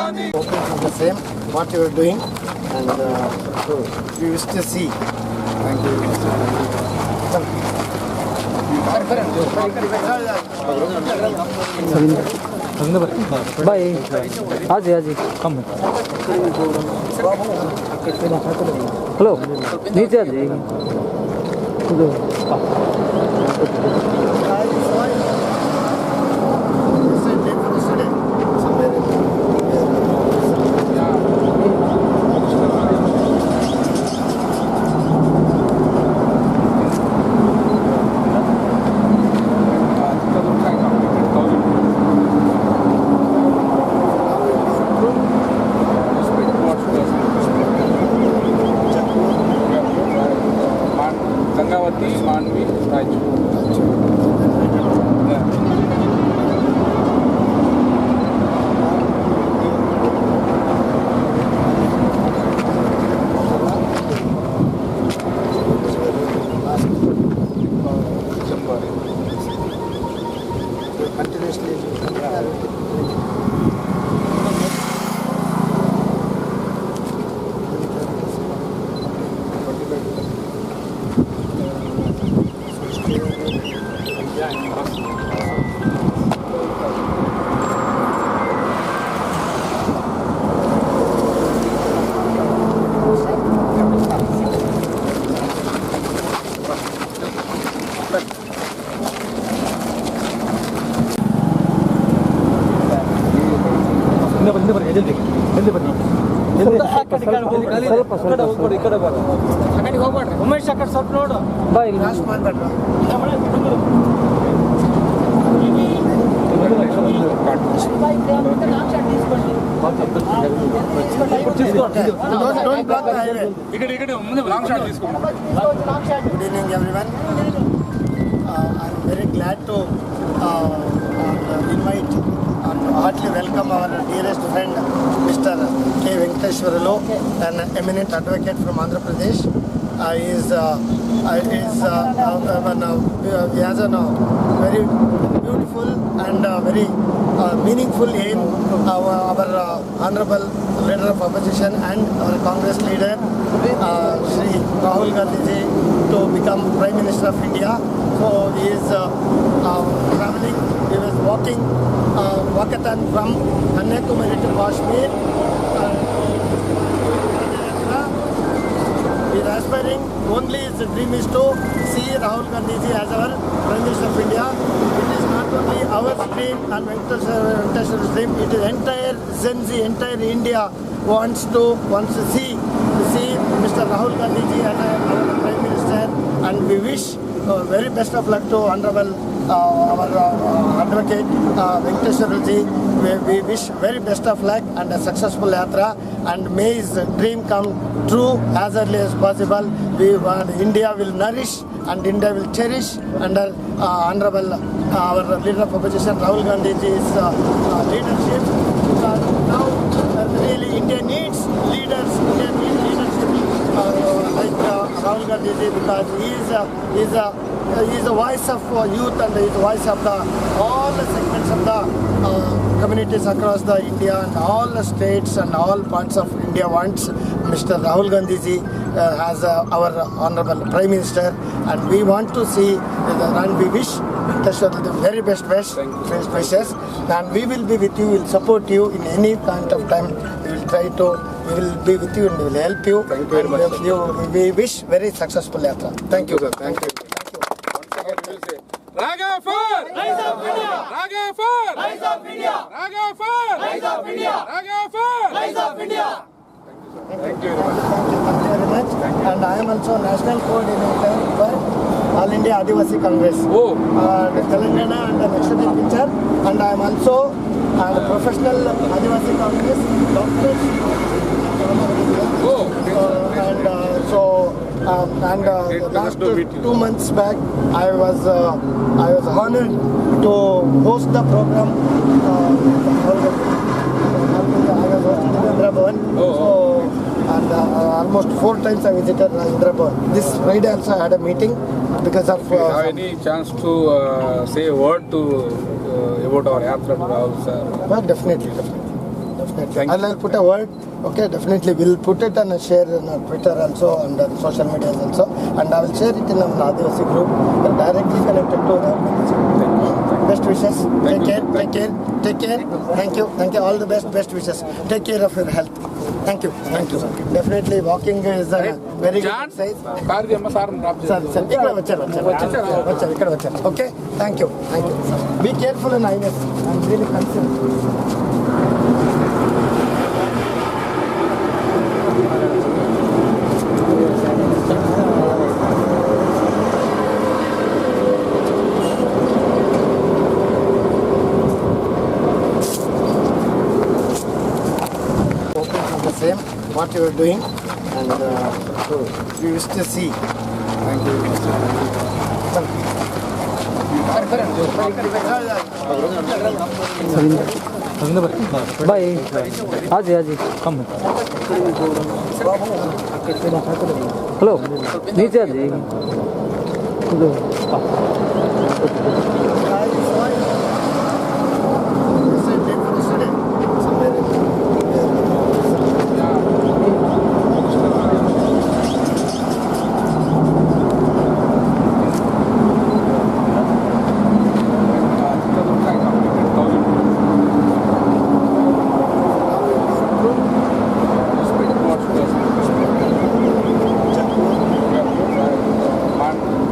The same, what you are doing, and we wish to see. Thank you. Bye. Aji, come. Hello. नीचे आजी. Hello. Gangavati मानवी रायचूर ಉಮೇಶ್ ಅక్కడ ಸ್ವಲ್ಪ ನೋಡು ಬಾ ಇಲ್ಲಿ Last one, but don't block the highway. Good evening, everyone. I'm very glad to invite and heartily welcome our dearest friend, Mr. K. Venkateshwarlu, an eminent advocate from Andhra Pradesh. He has a very beautiful and very meaningful aim. Our honorable leader of opposition and our Congress leader, Shri Rahul Gandhi ji, to become Prime Minister of India. So he is traveling. He was walkathon from Kanyakumari to Kashmir. He is aspiring. Only his dream is to see Rahul Gandhi ji as our Prime Minister of India. It is not only our dream and Venkateshwar's dream. It is entire Gen Z, entire India wants to see Mr. Rahul Gandhi ji as our Prime Minister, and we wish very best of luck to Honorable our advocate Venkateshwarlu ji. We wish very best of luck and a successful yatra, and may his dream come true as early as possible. India will nourish and India will cherish under Honorable our leader of opposition Rahul Gandhi ji's leadership. Because now really India needs leaders. India needs leadership like Rahul Gandhi ji, because he is a voice of youth, and he is the voice of all the segments of the communities across the India, and all the states and all parts of India wants Mr. Rahul Gandhi ji as our honorable Prime Minister, and we want to see and we wish the very best wishes, and we will be with you, we will support you in any point of time. We will be with you and we will help you. Thank you very much. We wish very successful yatra. Thank you, sir. Thank you. Raga for Rise of India. Raga for Rise of India. Raga for Rise of India. Raga for Rise of India. Thank you very much. And I am also national coordinator for All India Adivasi Congress. Oh. The Telangana and the Nakshatra picture. And I am also a professional Adivasi Congress doctor. Oh. Last 2 months back, I was honored to host the program. I was hosting in Rajendra Bhavan. And almost 4 times I visited Rajendra Bhavan. This Friday also I had a meeting because of. Do you have any chance to say a word to about our yatra to Rahul sir? Well, definitely. definitely. I'll put a word. Okay, definitely. We'll put it and share on Twitter also and on social media also. And I will share it in our Adivasi group. They're directly connected to the organization. Best wishes. Take care. Thank you. All the best wishes. Take care of your health. Thank you. Definitely walking is a very good exercise. Sir, ఇక్కడ వచ్చారు. Okay, thank you. Be careful in highways. I'm really concerned. Same what you are doing, and we wish to see. Thank you. Bye. आजी come hello नीचे आजी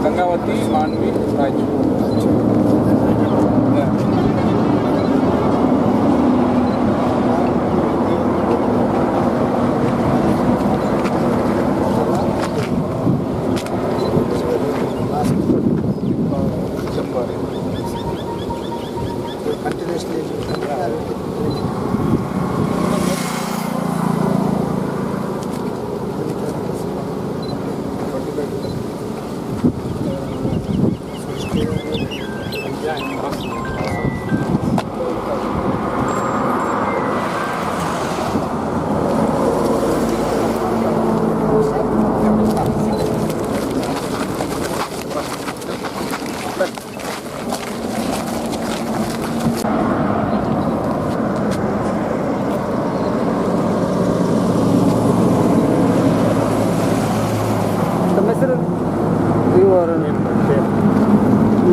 गंगावती मानवी रायचूर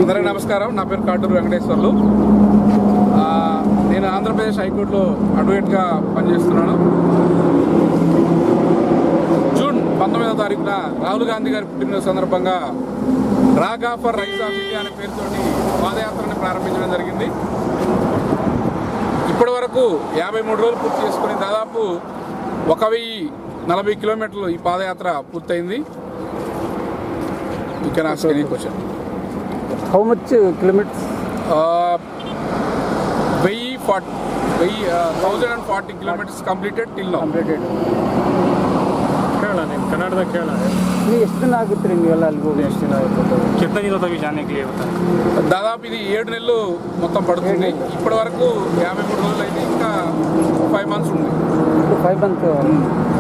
అందరికీ నమస్కారం. నా పేరు కాటూరు వెంకటేశ్వర్లు. నేను ఆంధ్రప్రదేశ్ హైకోర్టులో అడ్వకేట్గా పనిచేస్తున్నాను. జూన్ 19వ తారీఖున రాహుల్ గాంధీ గారి పుట్టినరోజు సందర్భంగా రాగా ఫర్ రైజ్ ఆఫ్ ఇండియా అనే పేరుతోటి పాదయాత్రని ప్రారంభించడం జరిగింది. ఇప్పటి వరకు 53 రోజులు పూర్తి చేసుకుని దాదాపు 1040 కిలోమీటర్లు ఈ పాదయాత్ర పూర్తయింది. You can ask any question. How much kilometers? 1040 kilometers completed till now. Canada खेला है। नहीं ಎಷ್ಟು ದಿನ ಆಗುತ್ತೆ ನೀವೆಲ್ಲ ಅಲ್ಲಿಗೆ ಹೋಗಿ? ಎಷ್ಟು ದಿನ ಆಗುತ್ತೆ? कितना दिन होता है जाने के लिए होता है? దాదాపు ఇది 7 నెలలు మొత్తం పడుతుంది. ఇప్పటి వరకు 53 రోజులు అయితే ఇంకా 5 months ఉంది. 5 months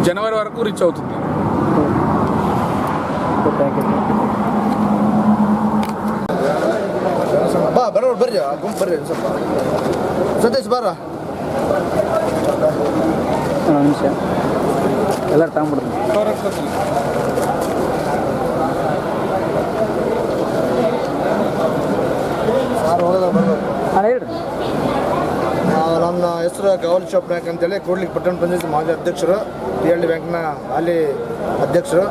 జనవరి వరకు రీచ్ అవుతుంది. ಬಾ ಬರೋರು ಬರ್ರಿ ಗುಂಪು ಬರ್ರಿ ಸ್ವಲ್ಪ ಸತೀಶ್ ಬಾರ ನಿಮಿಷ ಎಲ್ಲರೂ ತಗೊಂಡ್ಬಿಡ್ತೀನಿ. ಯಾರು ಹೋಗೋದಾಗ ಬರ್ಬೇಕು. ಹಾಂ ಹೇಳ್ರಿ. ನನ್ನ ಹೆಸರು ಗೌಲ್ ಚೋಪ್ ನಾಯಕ್ ಅಂತೇಳಿ ಕೂಡ್ಲಿಕ್ಕೆ ಪಟ್ಟಣ ಪಂಚಾಯತ್ ಮಾಜಿ ಅಧ್ಯಕ್ಷರು, TLD ಬ್ಯಾಂಕ್ನ ಹಾಲಿ ಅಧ್ಯಕ್ಷರು.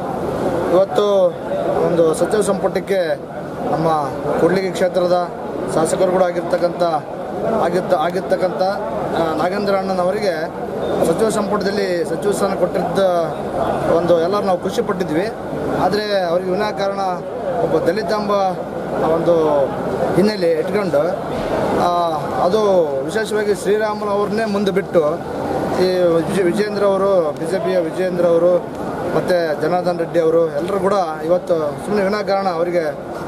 ಇವತ್ತು ಒಂದು ಸಚಿವ ಸಂಪುಟಕ್ಕೆ ನಮ್ಮ ಕೂಡ್ಲಿಗಿ ಕ್ಷೇತ್ರದ ಶಾಸಕರು ಕೂಡ ಆಗಿರ್ತಕ್ಕಂಥ ನಾಗೇಂದ್ರ ಅಣ್ಣನವರಿಗೆ ಸಚಿವ ಸಂಪುಟದಲ್ಲಿ ಸಚಿವ ಸ್ಥಾನ ಕೊಟ್ಟಿದ್ದ ಒಂದು ಎಲ್ಲರೂ ನಾವು ಖುಷಿ ಪಟ್ಟಿದ್ವಿ. ಆದರೆ ಅವರಿಗೆ ವಿನಾಕಾರಣ ಒಬ್ಬ ದಲಿತ ಎಂಬ ಒಂದು ಹಿನ್ನೆಲೆ ಇಟ್ಕೊಂಡು ಅದು ವಿಶೇಷವಾಗಿ ಶ್ರೀರಾಮುಲು ಅವ್ರನ್ನೇ ಮುಂದೆ ಬಿಟ್ಟು ಈ ವಿಜೇಂದ್ರ ಅವರು, BJPಯ ವಿಜೇಂದ್ರ ಅವರು ಮತ್ತು ಜನಾರ್ದನ್ ರೆಡ್ಡಿ ಅವರು ಎಲ್ಲರೂ ಕೂಡ ಇವತ್ತು ಸುಮ್ಮನೆ ವಿನಾಕಾರಣ ಅವರಿಗೆ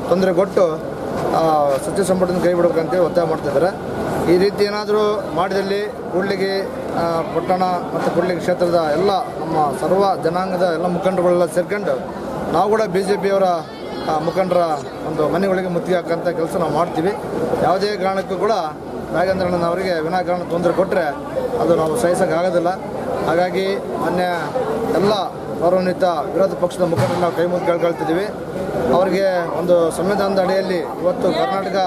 ತೊಂದರೆ ಕೊಟ್ಟು ಸಚಿವ ಸಂಪುಟದಿಂದ ಕೈ ಬಿಡಬೇಕಂತೇಳಿ ಒತ್ತಾಯ ಮಾಡ್ತಿದ್ದಾರೆ. ಈ ರೀತಿ ಏನಾದರೂ ಮಾಡಿದಲ್ಲಿ ಕೂಡ್ಲಿಗಿ ಪಟ್ಟಣ ಮತ್ತು ಕೂಡ್ಲಿಗಿ ಕ್ಷೇತ್ರದ ಎಲ್ಲ ನಮ್ಮ ಸರ್ವ ಜನಾಂಗದ ಎಲ್ಲ ಮುಖಂಡರುಗಳೆಲ್ಲ ಸೇರ್ಕೊಂಡು ನಾವು ಕೂಡ BJPಯವರ ಮುಖಂಡರ ಒಂದು ಮನೆಗಳಿಗೆ ಮುತ್ತಿಗೆ ಹಾಕೋಂಥ ಕೆಲಸ ನಾವು ಮಾಡ್ತೀವಿ. ಯಾವುದೇ ಕಾರಣಕ್ಕೂ ಕೂಡ ನಾಗೇಂದ್ರಣ್ಣನವರಿಗೆ ವಿನಾಕಾರಣ ತೊಂದರೆ ಕೊಟ್ಟರೆ ಅದು ನಾವು ಸಹಿಸೋಕ್ಕಾಗೋದಿಲ್ಲ. ಹಾಗಾಗಿ ಮಾನ್ಯ ಎಲ್ಲ ಗೌರವಾನ್ವಿತ ವಿರೋಧ ಪಕ್ಷದ ಮುಖಂಡರು ನಾವು ಕೈ ಮುಗಿದು ಕೇಳ್ಕೊಳ್ತಿದ್ದೀವಿ. ಅವರಿಗೆ ಒಂದು ಸಂವಿಧಾನದ ಅಡಿಯಲ್ಲಿ ಇವತ್ತು ಕರ್ನಾಟಕ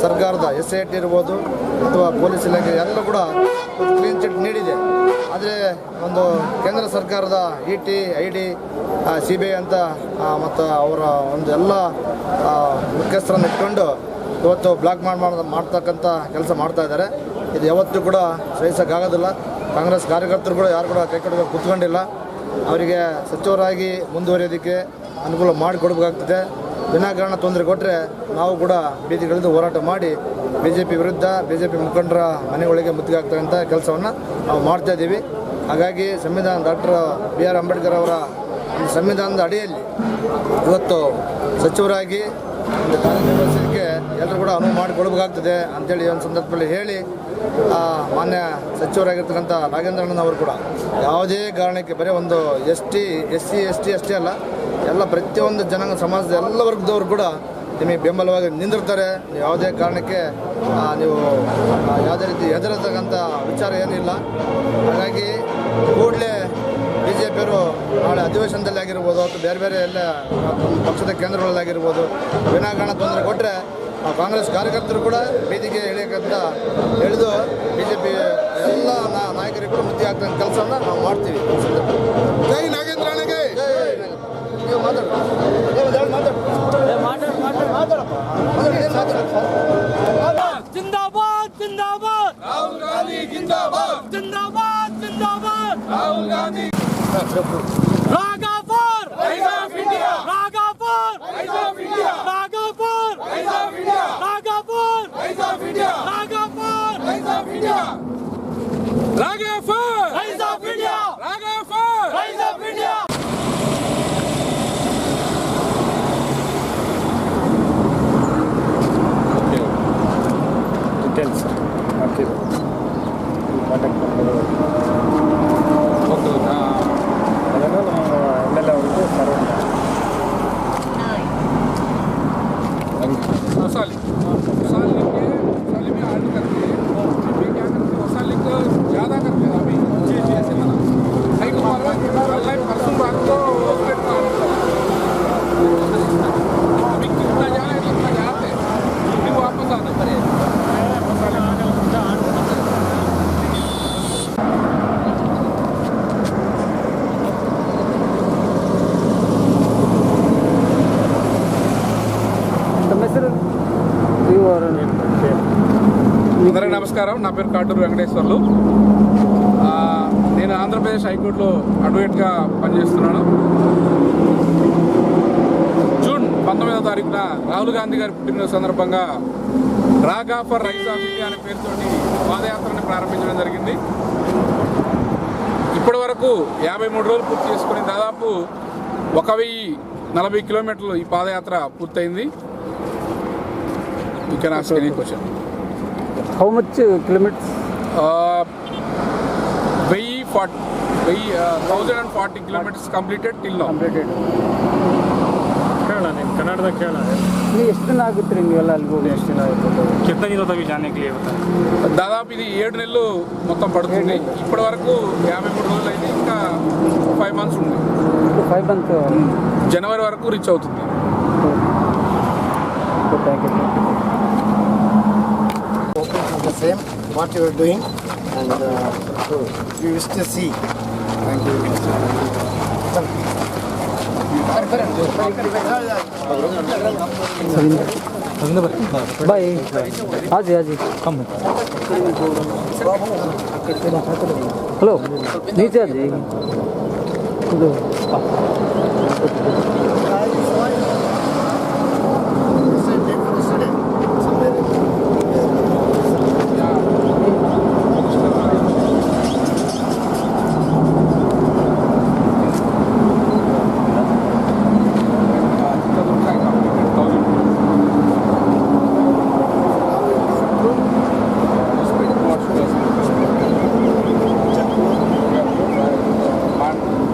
ಸರ್ಕಾರದ SIT ಇರ್ಬೋದು ಅಥವಾ ಪೊಲೀಸ್ ಇಲಾಖೆ ಎಲ್ಲರೂ ಕೂಡ ಕ್ಲೀನ್ ಚಿಟ್ ನೀಡಿದೆ. ಆದರೆ ಒಂದು ಕೇಂದ್ರ ಸರ್ಕಾರದ ET, ID, CBI ಅಂತ ಮತ್ತು ಅವರ ಒಂದು ಎಲ್ಲ ಮುಖ್ಯಸ್ಥರನ್ನು ಇಟ್ಕೊಂಡು ಇವತ್ತು ಬ್ಲಾಕ್ ಮಾಡ್ತಕ್ಕಂಥ ಕೆಲಸ ಮಾಡ್ತಾ ಇದ್ದಾರೆ. ಇದು ಯಾವತ್ತೂ ಕೂಡ ಸಹಿಸೋಕ್ಕಾಗೋದಿಲ್ಲ. ಕಾಂಗ್ರೆಸ್ ಕಾರ್ಯಕರ್ತರು ಕೂಡ ಯಾರು ಕೂಡ ಕೈ ಕಟ್ಟಬೇಕು ಕೂತ್ಕೊಂಡಿಲ್ಲ. ಅವರಿಗೆ ಸಚಿವರಾಗಿ ಮುಂದುವರಿಯೋದಕ್ಕೆ ಅನುಕೂಲ ಮಾಡಿಕೊಡ್ಬೇಕಾಗ್ತದೆ. ವಿನಾಕಾರಣ ತೊಂದರೆ ಕೊಟ್ಟರೆ ನಾವು ಕೂಡ ಬೀದಿಗಿಳಿದು ಹೋರಾಟ ಮಾಡಿ BJP ವಿರುದ್ಧ BJP ಮುಖಂಡರ ಮನೆಗಳಿಗೆ ಮುತ್ತಿಗೆ ಆಗ್ತಕ್ಕಂಥ ಕೆಲಸವನ್ನು ನಾವು ಮಾಡ್ತಾಯಿದ್ದೀವಿ. ಹಾಗಾಗಿ ಡಾಕ್ಟರ್ BR ಅಂಬೇಡ್ಕರ್ ಅವರ ಒಂದು ಸಂವಿಧಾನದ ಅಡಿಯಲ್ಲಿ ಇವತ್ತು ಸಚಿವರಾಗಿ ಒಂದು ಕಾರ್ಯನಿರ್ವಹಿಸಲಿಕ್ಕೆ ಎಲ್ಲರೂ ಕೂಡ ಅನುವು ಮಾಡಿಕೊಡ್ಬೇಕಾಗ್ತದೆ ಅಂಥೇಳಿ ಒಂದು ಸಂದರ್ಭದಲ್ಲಿ ಹೇಳಿ ಮಾನ್ಯ ಸಚಿವರಾಗಿರ್ತಕ್ಕಂಥ ನಾಗೇಂದ್ರಣ್ಣನವರು ಕೂಡ ಯಾವುದೇ ಕಾರಣಕ್ಕೆ ಬರೀ ಒಂದು ST, SC, ST ಅಷ್ಟೇ ಅಲ್ಲ, ಎಲ್ಲ ಪ್ರತಿಯೊಂದು ಜನಾಂಗ ಸಮಾಜದ ಎಲ್ಲ ವರ್ಗದವರು ಕೂಡ ನಿಮಗೆ ಬೆಂಬಲವಾಗಿ ನಿಂದಿರ್ತಾರೆ. ನೀವು ಯಾವುದೇ ಕಾರಣಕ್ಕೆ ನೀವು ಯಾವುದೇ ರೀತಿ ಹೆದರತಕ್ಕಂಥ ವಿಚಾರ ಏನಿಲ್ಲ. ಹಾಗಾಗಿ ಕೂಡಲೇ BJPಯವರು ನಾಳೆ ಅಧಿವೇಶನದಲ್ಲಿ ಆಗಿರ್ಬೋದು ಅಥವಾ ಬೇರೆ ಬೇರೆ ಎಲ್ಲ ಪಕ್ಷದ ಕೇಂದ್ರಗಳಲ್ಲಾಗಿರ್ಬೋದು ವಿನಾಕಾರಣ ತೊಂದರೆ ಕೊಟ್ಟರೆ ಕಾಂಗ್ರೆಸ್ ಕಾರ್ಯಕರ್ತರು ಕೂಡ ಬೀದಿಗೆ ಎಳೆದು BJP ಎಲ್ಲ ನಾಯಕರಿಗೂ ಮುತ್ತಿ ಆಗ್ತಕ್ಕಂಥ ಕೆಲಸವನ್ನು ನಾವು ಮಾಡ್ತೀವಿ. ಜೈ ನಾಗೇಂದ್ರನಿಗೆ. ನೀವು जिंदाबाद जिंदाबाद ರಾಹುಲ್ ಗಾಂಧಿ ಜಿಂದಾಬಾದ್. जिंदाबाद जिंदाबाद Rahul Gandhi. Ragapur Rise of India. Ragapur Rise of India. Ragapur Rise of India. Ragapur Rise of India. Ragapur Rise of India. Ragafor. Rise of India. Ragafor. Rise of India. Details ಹಾಕಿದ್ದು ಕಾಂಟ್ಯಾಕ್ಟ್ ನಂಬರು ಅದನ್ನು ನಮ್ಮ MLA ಅವ್ರಿಗೆ ಫಾರ್ವರ್ಡ್ ಮಾಡಿ. साल में आर्ट करते हैं, ये क्या करते हैं साल को ज़्यादा करते हैं अभी ऐसे ना नहीं को ऑनलाइन परसों बात को अभी कितना जाए कितना जाते हैं फिर वापस आना पड़ेगा. అందరికీ నమస్కారం. నా పేరు కాటూరు వెంకటేశ్వర్లు. నేను ఆంధ్రప్రదేశ్ హైకోర్టులో అడ్వకేట్గా పనిచేస్తున్నాను. జూన్ 19వ తారీఖున రాహుల్ గాంధీ గారి పుట్టినరోజు సందర్భంగా రాగా ఫర్ రైస్ ఆఫ్ ఇండియా అనే పేరుతోటి పాదయాత్రని ప్రారంభించడం జరిగింది. ఇప్పటి వరకు 53 రోజులు పూర్తి చేసుకుని దాదాపు 1040 కిలోమీటర్లు ఈ పాదయాత్ర పూర్తయింది. You can ask any question. How much kilometers? 1040 kilometers completed till now. Completed. ಕೇಳ ನೀನು ಕನ್ನಡದಾಗ ಕೇಳ. ನೀವು ಎಷ್ಟು ದಿನ ಆಗುತ್ತೆ ರೀ ನೀವೆಲ್ಲ ಅಲ್ಲಿಗೆ ಹೋಗಿ? ಎಷ್ಟು ದಿನ ಆಗುತ್ತೆ? ಕಿतना दिन होता है जाने के लिए होता है? దాదాపు ఇది 7 నెలలు మొత్తం పడుతుంది. ఇప్పటి వరకు 53 రోజులు అయితే ఇంకా 5 months ఉంది. 5 months. జనవరి వరకు రీచ్ అవుతుంది. Thank you. The same what you are doing and we wish to see. Thank you. Bye. आजी कम हेलो नीचे आजी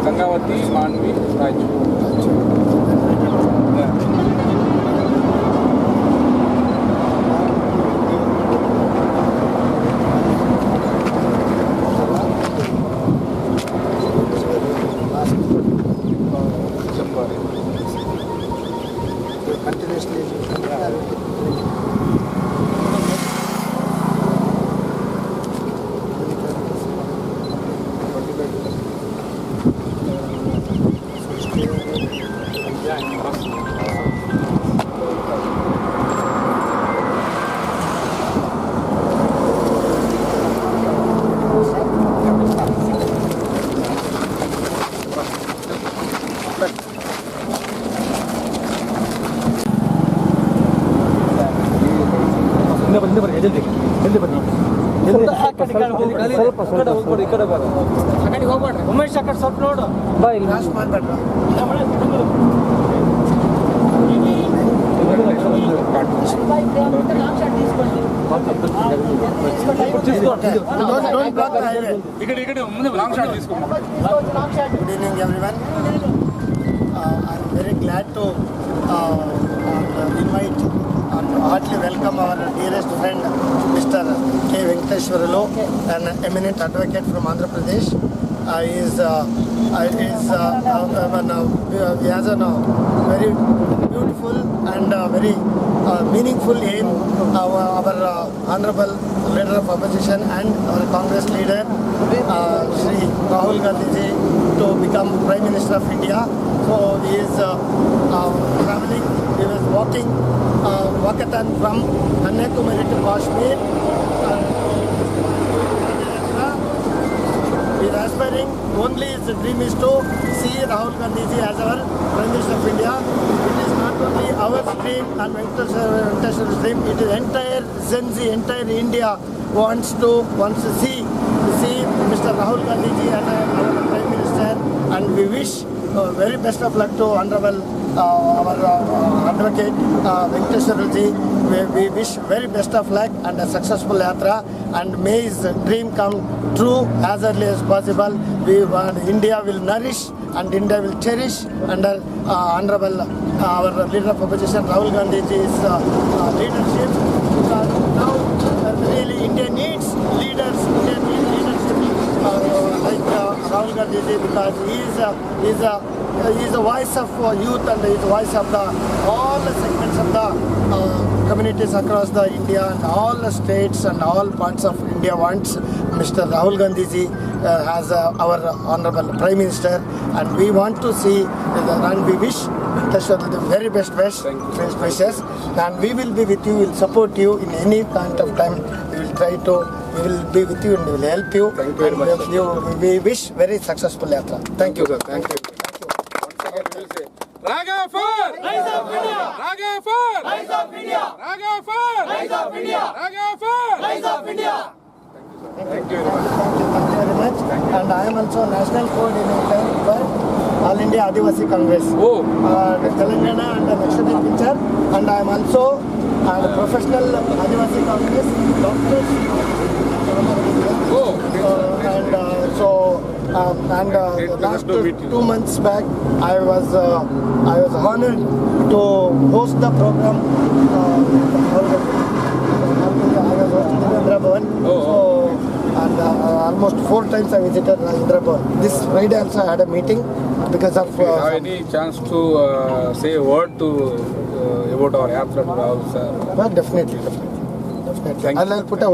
गंगावती मांडवी रायचूर. seriously. ಹಿಂದೆ ಬನ್ನಿ ಜಲ್ದಿ ಜಲ್ದಿ ಬನ್ನಿ ಸ್ವಲ್ಪ ಹೋಗ್ಬೇಡಿ ಈ ಕಡೆ ಹೋಗ್ಬೇಡ್ರಿ ಉಮೇಶ್ ಆ ಕಡೆ ಸ್ವಲ್ಪ ನೋಡು ಬಾ ಇಲ್ಲಿ Last ಮಾತಾಡ್ರ don't block the highway. ఇక్కడ ముందు లాంగ్ షాట్ తీసుకోండి. Good evening, everyone. I'm very glad to invite and heartily welcome our dearest friend, Mr. K. Venkateshwarlu, an eminent advocate from Andhra Pradesh. He has a very beautiful and very meaningful aim. Our honorable leader of opposition and our Congress leader, Shri Rahul Gandhi ji, to become Prime Minister of India. So he is traveling. He was walkathon from Kanyakumari to Kashmir. He is aspiring. Only his dream is to see Rahul Gandhi ji as our Prime Minister of India. It is not only our dream and Venkateshwar's dream. It is entire Gen Z, entire India wants to see Mr. Rahul Gandhi ji as our Prime Minister, and we wish very best of luck to Honorable our advocate Venkateshwarlu ji. We wish very best of luck and a successful yatra, and may his dream come true as early as possible. India will nourish and India will cherish under Honorable our leader of opposition Rahul Gandhi ji's leadership. Because now really India needs leaders. India needs leadership like Rahul Gandhi ji, because he is a voice of youth and he is a voice of all the segments of the communities across the India, and all the states and all parts of India wants Mr. Rahul Gandhi ji as our honorable Prime Minister, and we want to see and we wish the very best wishes, and we will be with you, we will support you in any point of time. We will be with you and we will help you. We wish very successful yatra. Thank you, sir. Thank you. Raga for Rise of India. Raga for Rise of India. Raga for Rise of India. Raga for Rise of India. Thank you very much. And I am also national coordinator for All India Adivasi Congress. Oh. Telangana and Lakshadweep picture. And I am also a professional Adivasi Congress doctor. Oh. Last 2 months back, I was honored to host the program. I was hosting in Indira Bhavan. Almost 4 times I visited Indira Bhavan. This Friday also I had a meeting because of. Have any chance to say a word to about our yatra to Rahul sir? Definitely. Thank you. I'll put a